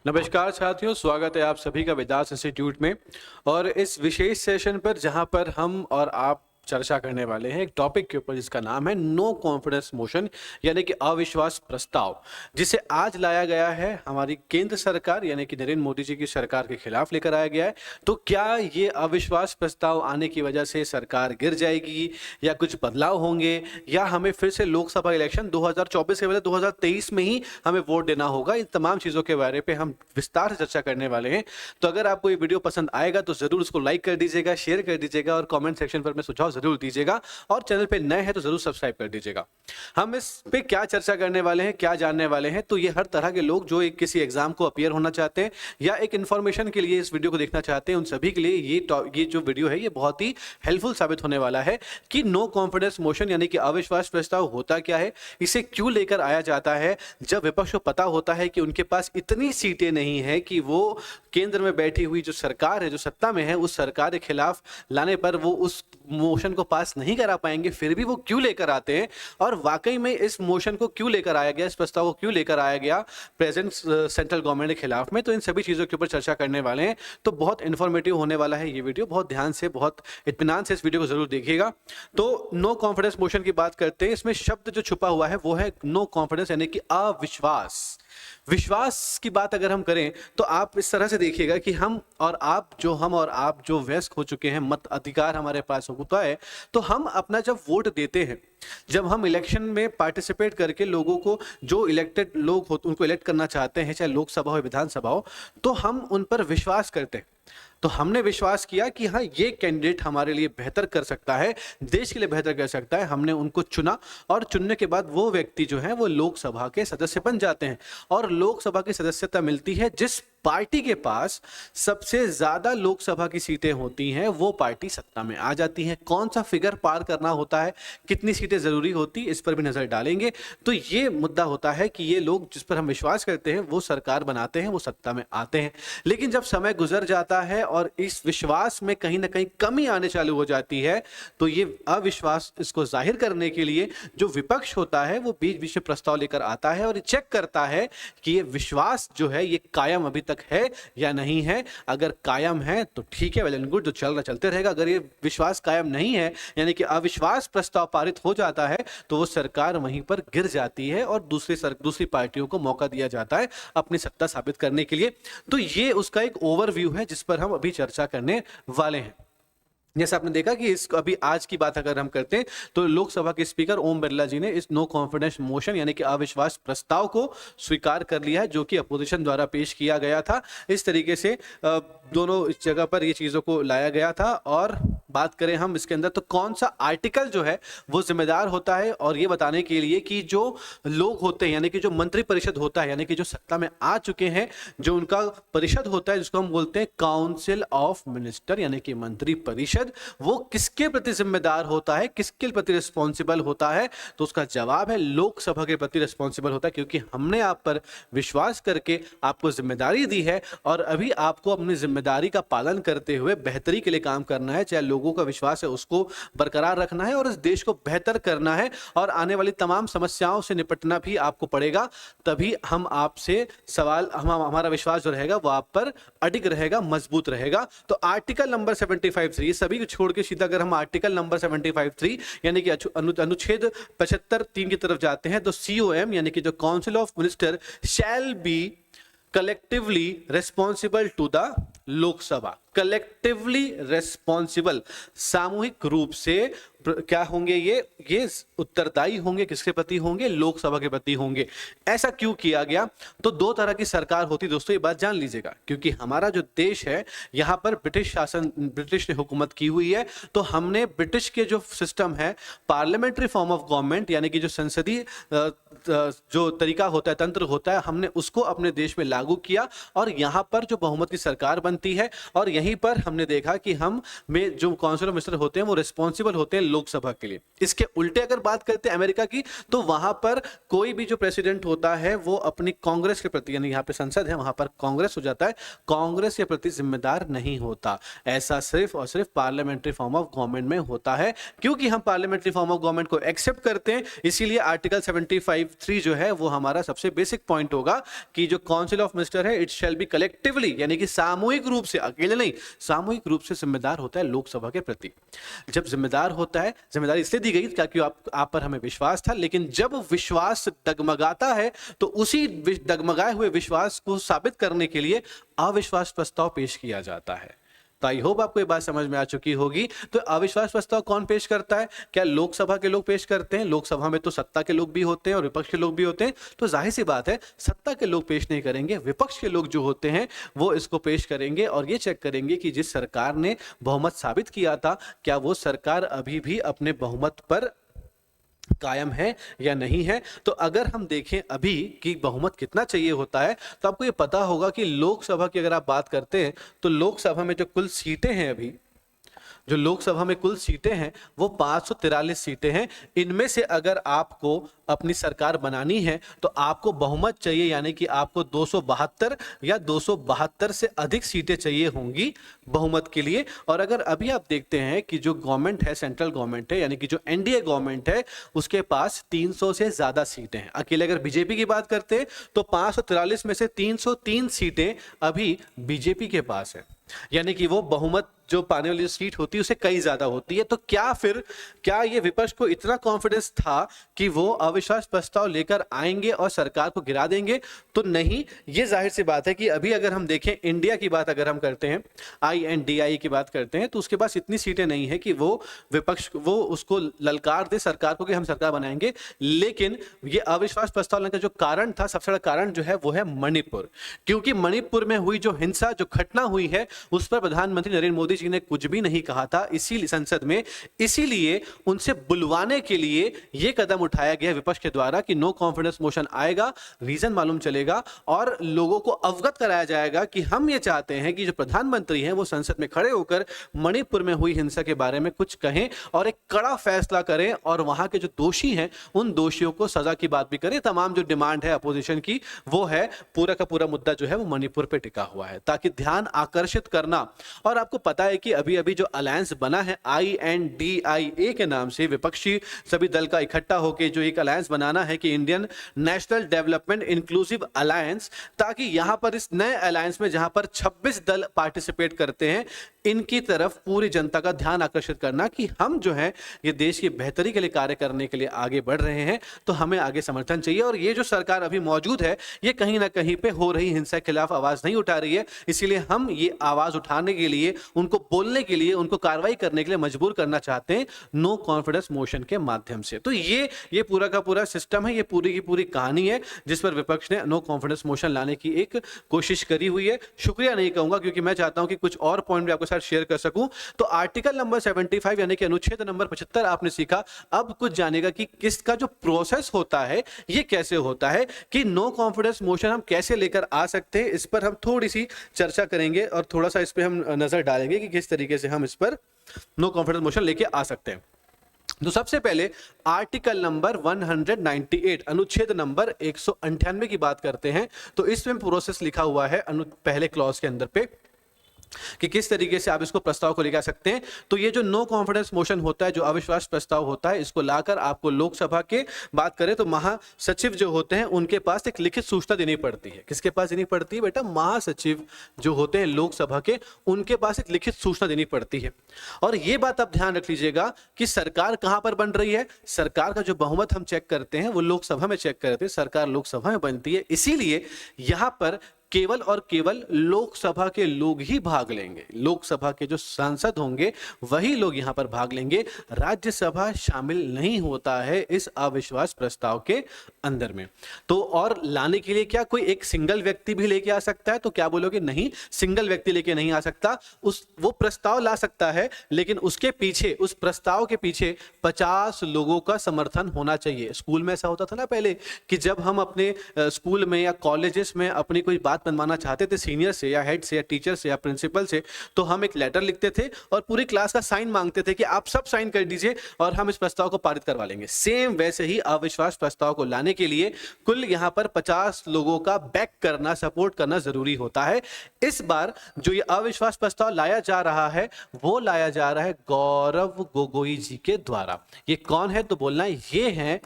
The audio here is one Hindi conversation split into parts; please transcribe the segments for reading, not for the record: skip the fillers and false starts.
नमस्कार साथियों, स्वागत है आप सभी का वेदांत इंस्टीट्यूट में। और इस विशेष सेशन पर जहां पर हम और आप चर्चा करने वाले हैं एक टॉपिक के ऊपर जिसका नाम है नो कॉन्फिडेंस मोशन, यानी कि अविश्वास प्रस्ताव, जिसे आज लाया गया है हमारी केंद्र सरकार यानी कि नरेंद्र मोदी जी की सरकार के खिलाफ लेकर आया गया है। तो क्या ये अविश्वास प्रस्ताव आने की वजह से सरकार गिर जाएगी या कुछ बदलाव होंगे, या हमें फिर से लोकसभा इलेक्शन 2024 के बजाय 2023 में ही हमें वोट देना होगा? इन तमाम चीज़ों के बारे पे हम विस्तार से चर्चा करने वाले हैं। तो अगर आपको ये वीडियो पसंद आएगा तो ज़रूर उसको लाइक कर दीजिएगा, शेयर कर दीजिएगा और कमेंट सेक्शन पर अपने सुझाव ज़रूर दीजिएगा। और चैनल पे नए हैं तो ज़रूर सब्सक्राइब कर दीजिएगा। हम इस पे क्या चर्चा करने वाले हैं, क्या जानने वाले हैं, तो ये हर तरह के लोग जो एक किसी एग्जाम को अपीयर होना चाहते हैं या एक इन्फॉर्मेशन के लिए इस वीडियो को देखना चाहते हैं, उन सभी के लिए ये जो वीडियो है ये बहुत ही हेल्पफुल साबित होने वाला है कि नो कॉन्फिडेंस मोशन यानी कि अविश्वास प्रस्ताव होता क्या है, इसे क्यों लेकर आया जाता है जब विपक्ष को पता होता है कि उनके पास इतनी सीटें नहीं है कि वो केंद्र में बैठी हुई जो सरकार है, जो सत्ता में है, उस सरकार के खिलाफ लाने पर वो उस मोशन को पास नहीं करा पाएंगे। फिर भी वो क्यों लेकर आते हैं और वाकई में इस मोशन को क्यों लेकर आया गया, इस प्रस्ताव को क्यों लेकर आया गया प्रेजेंट सेंट्रल गवर्नमेंट के खिलाफ में। तो इन सभी चीज़ों के ऊपर चर्चा करने वाले हैं। तो बहुत इन्फॉर्मेटिव होने वाला है ये वीडियो। बहुत ध्यान से, बहुत इत्मीनान से इस वीडियो को जरूर देखिएगा। तो नो कॉन्फिडेंस मोशन की बात करते हैं। इसमें शब्द जो छुपा हुआ है वो है नो कॉन्फिडेंस यानी कि अविश्वास। विश्वास की बात अगर हम करें तो आप इस तरह से देखिएगा कि हम और आप जो वयस्क हो चुके हैं, मत अधिकार हमारे पास होता है, तो हम अपना जब वोट देते हैं, जब हम इलेक्शन में पार्टिसिपेट करके लोगों को, जो इलेक्टेड लोग होते उनको इलेक्ट करना चाहते हैं, चाहे लोकसभा हो विधानसभा हो, तो हम उन पर विश्वास करते हैं। तो हमने विश्वास किया कि हाँ, ये कैंडिडेट हमारे लिए बेहतर कर सकता है, देश के लिए बेहतर कर सकता है। हमने उनको चुना और चुनने के बाद वो व्यक्ति जो है वो लोकसभा के सदस्य बन जाते हैं और लोकसभा की सदस्यता मिलती है। जिस पार्टी के पास सबसे ज्यादा लोकसभा की सीटें होती हैं वो पार्टी सत्ता में आ जाती है। कौन सा फिगर पार करना होता है, कितनी सीटें जरूरी होती, इस पर भी नजर डालेंगे। तो ये मुद्दा होता है कि ये लोग जिस पर हम विश्वास करते हैं वो सरकार बनाते हैं, वो सत्ता में आते हैं। लेकिन जब समय गुजर जाता है और इस विश्वास में कहीं ना कहीं कमी आने चालू हो जाती है, तो ये अविश्वास, इसको जाहिर करने के लिए जो विपक्ष होता है वो बीच बीच में प्रस्ताव लेकर आता है और चेक करता है कि ये विश्वास जो है ये कायम अभी तक है या नहीं है। अगर कायम है तो ठीक है, वेल एंड गुड, जो चल रहा चलते रहेगा। अगर ये विश्वास कायम नहीं है यानी कि अविश्वास प्रस्ताव पारित हो जाता है तो वो सरकार वहीं पर गिर जाती है और दूसरी पार्टियों को मौका दिया जाता है अपनी सत्ता साबित करने के लिए। तो ये उसका एक ओवरव्यू है जिस पर हम अभी चर्चा करने वाले हैं। जैसे आपने देखा कि इस अभी आज की बात अगर हम करते हैं तो लोकसभा के स्पीकर ओम बिरला जी ने इस नो कॉन्फिडेंस मोशन यानी कि अविश्वास प्रस्ताव को स्वीकार कर लिया है, जो कि अपोजिशन द्वारा पेश किया गया था। इस तरीके से दोनों इस जगह पर ये चीज़ों को लाया गया था। और बात करें हम इसके अंदर तो कौन सा आर्टिकल जो है वो जिम्मेदार होता है, और ये बताने के लिए कि जो लोग होते हैं यानी कि जो मंत्री परिषद होता है, यानी कि जो सत्ता में आ चुके हैं, जो उनका परिषद होता है जिसको हम बोलते हैं काउंसिल ऑफ मिनिस्टर यानी कि मंत्री परिषद, वो किसके प्रति जिम्मेदार होता है, किसके प्रति रिस्पॉन्सिबल होता है? तो उसका जवाब है लोकसभा के प्रति रिस्पॉन्सिबल होता है, क्योंकि हमने आप पर विश्वास करके आपको जिम्मेदारी दी है और अभी आपको अपनी जिम्मेदारी का पालन करते हुए बेहतरी के लिए काम करना है। चाहे लोगों का विश्वास है उसको बरकरार रखना है और इस देश को बेहतर करना है और आने वाली तमाम समस्याओं से निपटना भी आपको पड़ेगा। तभी हम आपसे सवाल, हमारा विश्वास जो रहेगा वो आप पर अडिग रहेगा, मजबूत रहेगा। तो आर्टिकल नंबर 75(3) सभी को छोड़ के सीधा अगर हम आर्टिकल नंबर 75(3) यानी कि अनुच्छेद 75(3) की तरफ जाते हैं तो COM यानी कि जो council of minister shall be collectively responsible to the Lok Sabha. Collectively responsible, सामूहिक रूप से क्या होंगे, ये उत्तरदायी होंगे, किसके प्रति होंगे? लोकसभा के प्रति होंगे। ऐसा क्यों किया गया? तो दो तरह की सरकार होती, दोस्तों ये बात जान लीजिएगा, क्योंकि हमारा जो देश है यहाँ पर ब्रिटिश शासन, ब्रिटिश ने हुकूमत की हुई है। तो हमने ब्रिटिश के जो सिस्टम है, पार्लियामेंट्री फॉर्म ऑफ गवर्नमेंट यानी कि जो संसदीय जो तरीका होता है, तंत्र होता है, हमने उसको अपने देश में लागू किया और यहाँ पर जो बहुमत की सरकार बनती है और यहीं पर हमने देखा कि हम में जो काउंसिल ऑफ मिनिस्टर होते हैं वो रिस्पॉन्सिबल होते हैं लोकसभा के लिए। इसके उल्टे अगर बात करते हैं अमेरिका की, तो वहां पर कोई भी जो प्रेसिडेंट होता है वो अपनी कांग्रेस के प्रति, यानी यहाँ पे संसद है वहां पर कांग्रेस हो जाता है, कांग्रेस के प्रति जिम्मेदार नहीं होता। ऐसा सिर्फ और सिर्फ पार्लियामेंट्री फॉर्म ऑफ गवर्नमेंट में होता है। क्योंकि हम पार्लियामेंट्री फॉर्म ऑफ गवर्नमेंट को एक्सेप्ट करते हैं, इसीलिए आर्टिकल 75(3) जो है वो हमारा सबसे बेसिक पॉइंट होगा कि जो काउंसिल ऑफ मिनिस्टर है इट शैल बी कलेक्टिवली, यानी कि सामूहिक रूप से, अकेले नहीं, सामूहिक रूप से जिम्मेदार होता है लोकसभा के प्रति। जब जिम्मेदार होता है, जिम्मेदारी इसलिए दी गई क्योंकि आप पर हमें विश्वास था, लेकिन जब विश्वास डगमगाता है तो उसी डगमगाए हुए विश्वास को साबित करने के लिए अविश्वास प्रस्ताव पेश किया जाता है। तो आई होप आपको ये बात समझ में आ चुकी होगी। तो अविश्वास प्रस्ताव कौन पेश करता है? क्या लोकसभा के लोग पेश करते हैं? लोकसभा में तो सत्ता के लोग भी होते हैं और विपक्ष के लोग भी होते हैं, तो जाहिर सी बात है सत्ता के लोग पेश नहीं करेंगे, विपक्ष के लोग जो होते हैं वो इसको पेश करेंगे और ये चेक करेंगे कि जिस सरकार ने बहुमत साबित किया था, क्या वो सरकार अभी भी अपने बहुमत पर कायम है या नहीं है। तो अगर हम देखें अभी कि बहुमत कितना चाहिए होता है, तो आपको ये पता होगा कि लोकसभा की अगर आप बात करते हैं तो लोकसभा में जो कुल सीटें हैं, अभी जो लोकसभा में कुल सीटें हैं वो 543 सीटें हैं। इनमें से अगर आपको अपनी सरकार बनानी है तो आपको बहुमत चाहिए, यानी कि आपको 272 या 272 से अधिक सीटें चाहिए होंगी बहुमत के लिए। और अगर अभी आप देखते हैं कि जो गवर्नमेंट है, सेंट्रल गवर्नमेंट है, यानी कि जो एनडीए गवर्नमेंट है, उसके पास 300 से ज्यादा सीटें हैं। अकेले अगर बीजेपी की बात करते हैं तो 543 में से 303 सीटें अभी बीजेपी के पास है, यानी कि वो बहुमत जो पाने वाली सीट होती है उससे कई ज्यादा होती है। तो क्या ये विपक्ष को इतना कॉन्फिडेंस था कि वो अविश्वास प्रस्ताव लेकर आएंगे और सरकार को गिरा देंगे? तो नहीं, ये जाहिर सी बात है कि अभी अगर हम देखें इंडिया की बात अगर हम करते हैं, INDIE की बात करते हैं, तो उसके पास इतनी सीटें नहीं है कि वो विपक्ष वो उसको ललकार दे सरकार को कि हम सरकार बनाएंगे। लेकिन ये अविश्वास प्रस्ताव लाने का जो कारण था, सबसे बड़ा कारण जो है वो है मणिपुर। क्योंकि मणिपुर में हुई जो हिंसा, जो घटना हुई है, उस पर प्रधानमंत्री नरेंद्र मोदी जी ने कुछ भी नहीं कहा था इसीलिए संसद में, इसीलिए उनसे बुलवाने के लिए यह कदम उठाया गया विपक्ष के द्वारा कि नो कॉन्फिडेंस मोशन आएगा, रीजन मालूम चलेगा और लोगों को अवगत कराया जाएगा कि हम ये चाहते हैं कि जो प्रधानमंत्री हैं वो संसद में खड़े होकर मणिपुर में हुई हिंसा के बारे में कुछ कहें और एक कड़ा फैसला करें और वहां के जो दोषी हैं उन दोषियों को सजा की बात भी करें। तमाम जो डिमांड है अपोजिशन की वो है, पूरा का पूरा मुद्दा जो है वो मणिपुर पे टिका हुआ है, ताकि ध्यान आकर्षित करना। और आपको पता है कि अभी अभी जो अलायंस बना है INDIA के नाम से, विपक्षी सभी दल का इकट्ठा होकर जो एक अलायंस बनाना है कि Indian national development inclusive alliance, ताकि यहां पर इस नए अलायंस में जहां पर 26 दल पार्टिसिपेट करते हैं, इनकी तरफ पूरी जनता का ध्यान आकर्षित करना कि हम जो है ये देश की बेहतरी के लिए कार्य करने के लिए आगे बढ़ रहे हैं, तो हमें आगे समर्थन चाहिए। और ये जो सरकार अभी मौजूद है ये कहीं ना कहीं पे हो रही हिंसा के खिलाफ आवाज नहीं उठा रही है, इसीलिए हम ये आवाज उठाने के लिए, उनको बोलने के लिए, उनको कार्रवाई करने के लिए मजबूर करना चाहते हैं नो कॉन्फिडेंस मोशन के माध्यम से। तो ये पूरा का पूरा सिस्टम है, ये पूरी की पूरी कहानी है जिस पर विपक्ष ने नो कॉन्फिडेंस मोशन लाने की एक कोशिश करी हुई है। शुक्रिया नहीं कहूंगा क्योंकि मैं चाहता हूं कि कुछ और पॉइंट भी आपके साथ शेयर कर सकूं। तो आर्टिकल नंबर 75 यानी कि अनुच्छेद नंबर 75 आपने सीखा। अब कुछ जानेगा कि किसका जो प्रोसेस होता है ये कैसे होता है, कि नो कॉन्फिडेंस मोशन हम कैसे लेकर आ सकते हैं, इस पर हम थोड़ी सी चर्चा करेंगे और थोड़ा सा इस पर हम नजर डालेंगे कि किस तरीके से हम इस पर नो कॉन्फिडेंस मोशन लेके आ सकते हैं। तो सबसे पहले आर्टिकल नंबर 198 अनुच्छेद नंबर 198 की बात करते हैं। तो इसमें प्रोसेस लिखा हुआ है पहले क्लॉज के अंदर पे कि किस तरीके से आप इसको प्रस्ताव को लेकर आ सकते हैं। तो ये जो नो कॉन्फिडेंस मोशन होता है, जो अविश्वास प्रस्ताव होता है, इसको लाकर आपको लोकसभा के बात करें तो महासचिव जो होते हैं उनके पास एक लिखित सूचना देनी पड़ती है। किसके पास देनी पड़ती है बेटा? महासचिव जो होते हैं लोकसभा के, उनके पास एक लिखित सूचना देनी पड़ती है। और ये बात आप ध्यान रख लीजिएगा कि सरकार कहां पर बन रही है। सरकार का जो बहुमत हम चेक करते हैं वो लोकसभा में चेक करते हैं, सरकार लोकसभा में बनती है, इसीलिए यहां पर केवल और केवल लोकसभा के लोग ही भाग लेंगे। लोकसभा के जो सांसद होंगे वही लोग यहां पर भाग लेंगे, राज्यसभा शामिल नहीं होता है इस अविश्वास प्रस्ताव के अंदर में। तो और लाने के लिए क्या कोई एक सिंगल व्यक्ति भी लेके आ सकता है? तो क्या बोलोगे? नहीं, सिंगल व्यक्ति लेके नहीं आ सकता। वो प्रस्ताव ला सकता है, लेकिन उसके पीछे, उस प्रस्ताव के पीछे 50 लोगों का समर्थन होना चाहिए। स्कूल में ऐसा होता था ना पहले कि जब हम अपने स्कूल में या कॉलेजेस में अपनी कोई बात बात मनवाना चाहते थे सीनियर से या हेड से या टीचर से या प्रिंसिपल से, तो हम एक लेटर लिखते थे और पूरी क्लास का साइन मांगते थे कि आप सब साइन कर दीजिए और हम इस प्रस्ताव को पारित करवा लेंगे। सेम वैसे ही अविश्वास प्रस्ताव को लाने के लिए कुल यहां पर 50 लोगों का बैक करना, सपोर्ट करना जरूरी होता है। इस बार जो ये अविश्वास प्रस्ताव लाया जा रहा है वो लाया जा रहा है गौरव गोगोई जी के द्वारा। ये कौन है तो बोलना, ये है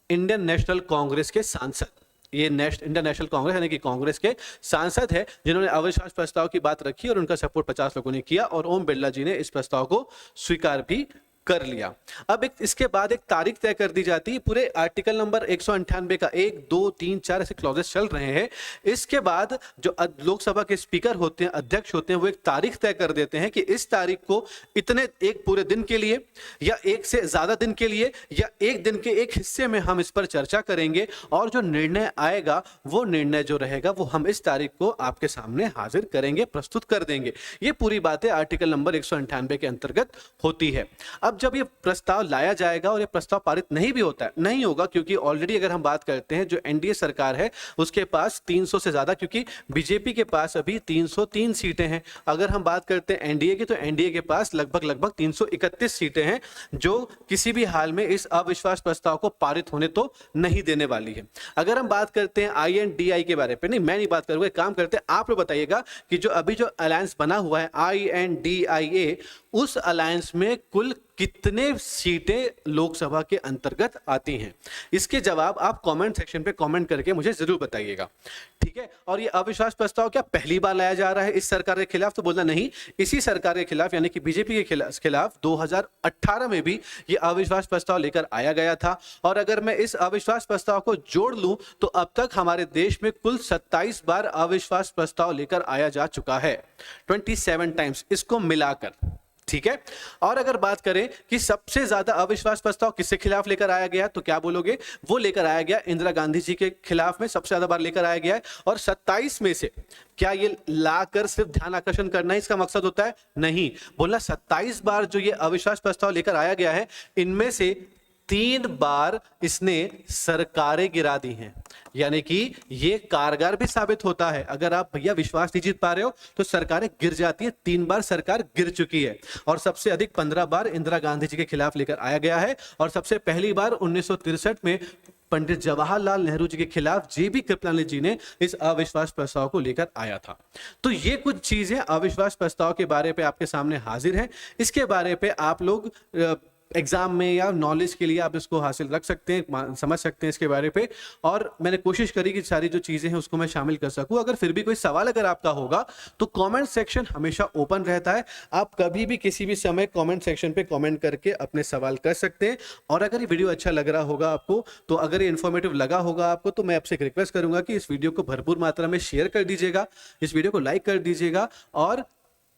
इंडियन नेशनल कांग्रेस के सांसद। ये इंडियन नेशनल कांग्रेस यानी कि कांग्रेस के सांसद है जिन्होंने अविश्वास प्रस्ताव की बात रखी और उनका सपोर्ट 50 लोगों ने किया और ओम बिरला जी ने इस प्रस्ताव को स्वीकार भी कर लिया। अब इसके बाद एक तारीख तय कर दी जाती है। पूरे आर्टिकल नंबर 198 का 1, 2, 3, 4 ऐसे क्लॉजेस चल रहे हैं। इसके बाद जो लोकसभा के स्पीकर होते हैं, अध्यक्ष होते हैं, वो एक तारीख तय कर देते हैं कि इस तारीख को इतने एक पूरे दिन के लिए या एक से ज्यादा दिन के लिए या एक दिन के एक हिस्से में हम इस पर चर्चा करेंगे और जो निर्णय आएगा वो निर्णय जो रहेगा वो हम इस तारीख को आपके सामने हाजिर करेंगे, प्रस्तुत कर देंगे। ये पूरी बातें आर्टिकल नंबर 198 के अंतर्गत होती है। अब जब ये प्रस्ताव लाया जाएगा और ये प्रस्ताव पारित नहीं भी होता है, नहीं होगा, क्योंकि ऑलरेडी अगर हम बात करते हैं जो एनडीए सरकार है उसके पास 300 से ज्यादा, क्योंकि बीजेपी के पास अभी 303 सीटें हैं। अगर हम बात करते हैं एनडीए की तो एनडीए के पास लगभग 331 सीटें हैं जो किसी भी हाल में इस अविश्वास प्रस्ताव को पारित होने तो नहीं देने वाली है। अगर हम बात करते हैं आईएनडीआई के बारे में, नहीं मैं नहीं बात करूंगा, काम करते हैं आप लोग बताइएगा कि जो अभी जो अलायंस बना हुआ है आईएनडीआईए, उस अलायंस में कुल कितने सीटें लोकसभा के अंतर्गत आती हैं? इसके जवाब आप कमेंट सेक्शन पे कमेंट करके मुझे जरूर बताइएगा, ठीक है। और ये अविश्वास प्रस्ताव क्या पहली बार लाया जा रहा है इस सरकार के खिलाफ? तो बोलना नहीं, इसी सरकार के खिलाफ यानी कि बीजेपी के खिलाफ 2018 में भी ये अविश्वास प्रस्ताव लेकर आया गया था। और अगर मैं इस अविश्वास प्रस्ताव को जोड़ लूं तो अब तक हमारे देश में कुल 27 बार अविश्वास प्रस्ताव लेकर आया जा चुका है, 27 टाइम्स इसको मिलाकर, ठीक है। और अगर बात करें कि सबसे ज्यादा अविश्वास प्रस्ताव किसके खिलाफ लेकर आया गया तो क्या बोलोगे? वो लेकर आया गया इंदिरा गांधी जी के खिलाफ में, सबसे ज्यादा बार लेकर आया गया है। और 27 में से क्या ये लाकर सिर्फ ध्यान आकर्षण करना ही इसका मकसद होता है? नहीं, बोलना 27 बार जो ये अविश्वास प्रस्ताव लेकर आया गया है इनमें से 3 बार इसने सरकारें गिरा दी हैं, यानी कि ये कारगर भी साबित होता है। अगर आप भैया विश्वास नहीं जीत पा रहे हो तो सरकारें गिर जाती है। 3 बार सरकार गिर चुकी है और सबसे अधिक 15 बार इंदिरा गांधी जी के खिलाफ लेकर आया गया है। और सबसे पहली बार 1963 में पंडित जवाहरलाल नेहरू जी के खिलाफ जेबी कृपलानी जी ने इस अविश्वास प्रस्ताव को लेकर आया था। तो ये कुछ चीजें अविश्वास प्रस्ताव के बारे पे आपके सामने हाजिर हैं। इसके बारे पे आप लोग एग्जाम में या नॉलेज के लिए आप इसको हासिल रख सकते हैं, समझ सकते हैं इसके बारे पे। और मैंने कोशिश करी कि सारी जो चीजें हैं उसको मैं शामिल कर सकूं। अगर फिर भी कोई सवाल अगर आपका होगा तो कमेंट सेक्शन हमेशा ओपन रहता है, आप कभी भी किसी भी समय कमेंट सेक्शन पे कमेंट करके अपने सवाल कर सकते हैं। और अगर ये वीडियो अच्छा लग रहा होगा आपको, तो अगर ये इन्फॉर्मेटिव लगा होगा आपको, तो मैं आपसे एक रिक्वेस्ट करूंगा कि इस वीडियो को भरपूर मात्रा में शेयर कर दीजिएगा, इस वीडियो को लाइक कर दीजिएगा। और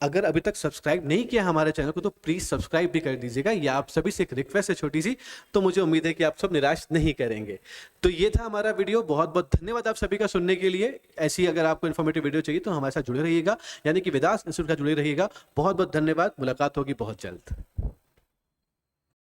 अगर अभी तक सब्सक्राइब नहीं किया हमारे चैनल को तो प्लीज सब्सक्राइब भी कर दीजिएगा। ये आप सभी से एक रिक्वेस्ट है छोटी सी, तो मुझे उम्मीद है कि आप सब निराश नहीं करेंगे। तो ये था हमारा वीडियो। बहुत बहुत धन्यवाद आप सभी का सुनने के लिए। ऐसी अगर आपको इन्फॉर्मेटिव वीडियो चाहिए तो हमारे साथ जुड़े रहिएगा, यानी कि वेदास इंस्टीट्यूट का जुड़े रहिएगा। बहुत बहुत धन्यवाद, मुलाकात होगी बहुत जल्द।